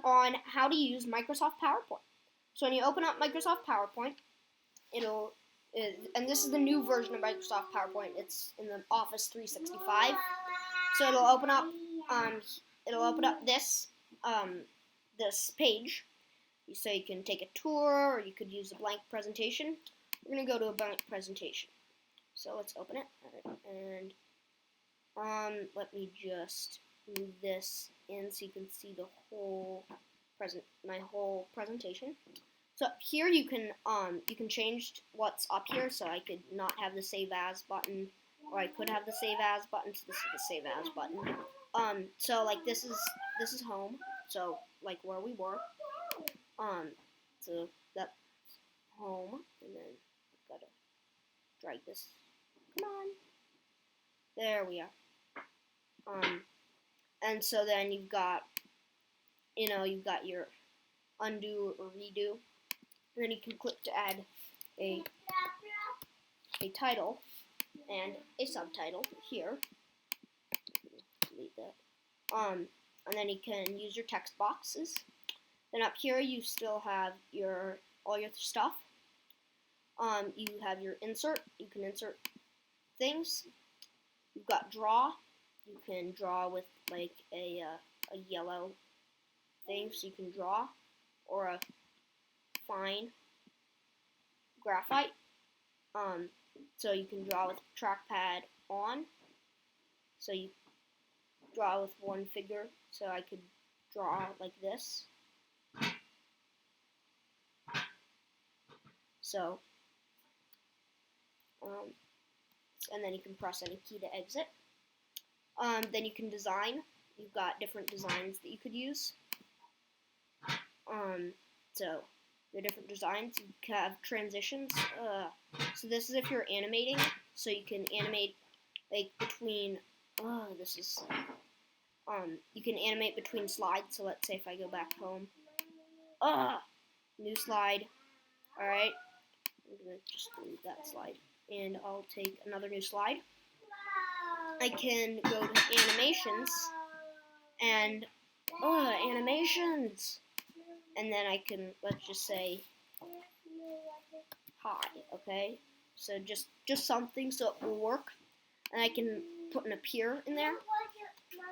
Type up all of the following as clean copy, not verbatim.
on how to use Microsoft PowerPoint. So when you open up Microsoft PowerPoint, and this is the new version of Microsoft PowerPoint. It's in the Office 365. So it'll open up this this page. So you can take a tour, or you could use a blank presentation. We're gonna go to a blank presentation. So let's open it. All right, and let me just move this in so you can see the whole my whole presentation. So up here you can change what's up here. So I could not have the Save As button, or I could have the Save As button. So this is the Save As button. So like this is home. So like where we were. So that's home, and then I've got to drag this. Come on. There we are. And so then you've got your undo or redo, and then you can click to add a title and a subtitle here. Delete that. And then you can use your text boxes. Then up here you still have all your stuff. You have your insert. You can insert things. You've got draw. You can draw with like a yellow thing, so you can draw, or a fine graphite. So you can draw with trackpad on. So you draw with one finger. So I could draw like this. So, and then you can press any key to exit. Then you can design. You've got different designs that you could use. So the different designs. You have transitions. So this is if you're animating. So you can animate like between. You can animate between slides. So let's say if I go back home. New slide. All right. I'm gonna just delete that slide, and I'll take another new slide. I can go to animations, and animations, and then I can, let's just say hi. Okay, so just something so it will work, and I can put an appear in there,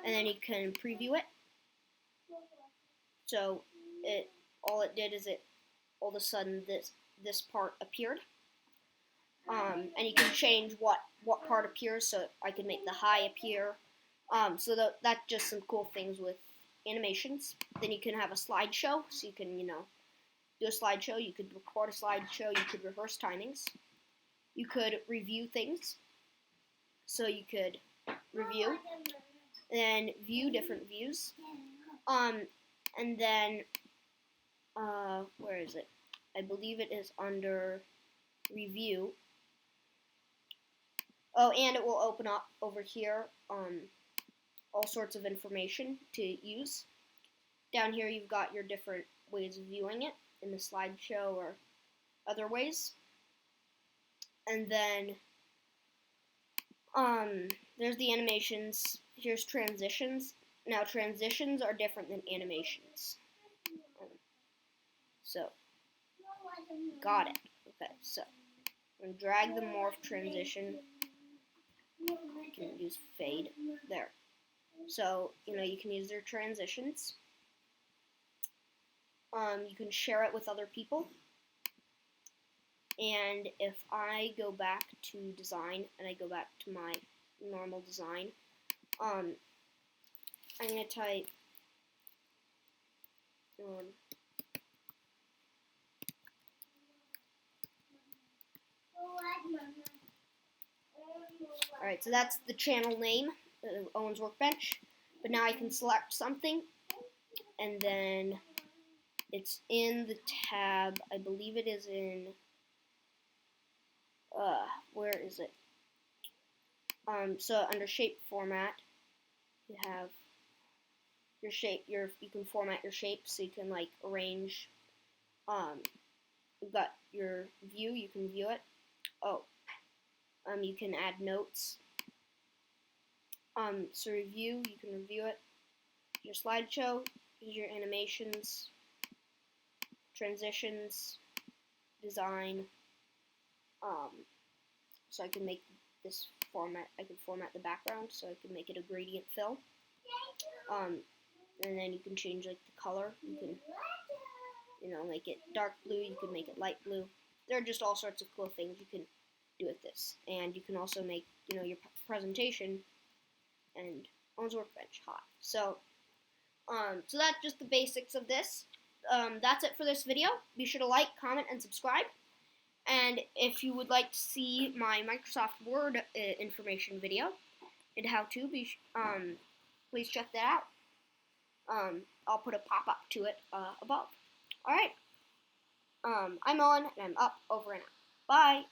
and then you can preview it. So all it did is all of a sudden this part appeared. And you can change what part appears, so I can make the hi appear. So that's just some cool things with animations. Then you can have a slideshow, so you can, do a slideshow. You could record a slideshow. You could rehearse timings. You could review things. So you could review, and then view different views. And then, where is it? I believe it is under review. Oh, and it will open up over here all sorts of information to use. Down here you've got your different ways of viewing it in the slideshow or other ways. And then there's the animations. Here's transitions. Now transitions are different than animations. So got it. Okay, so I'm going to drag the morph transition. You can use fade there. So, you can use their transitions. You can share it with other people. And if I go back to design and I go back to my normal design, I'm going to type alright, so that's the channel name, Owens Workbench. But now I can select something, and then it's in the tab, I believe it is in, where is it? So under shape format, you have your shape, you can format your shape, so you can like arrange, you've got your view, you can view it. You can add notes. So review, you can review it. Your slideshow, Here's your animations, transitions, design. So I can make this format. I can format the background so I can make it a gradient fill. And then you can change like the color. You can, make it dark blue. You can make it light blue. There are just all sorts of cool things you can do with this. And you can also make, your presentation and Owens workbench hot. So that's just the basics of this. That's it for this video. Be sure to like, comment, and subscribe. And if you would like to see my Microsoft Word information video and how to, please check that out. I'll put a pop-up to it above. Alright. I'm on, and I'm up, over, and out. Bye!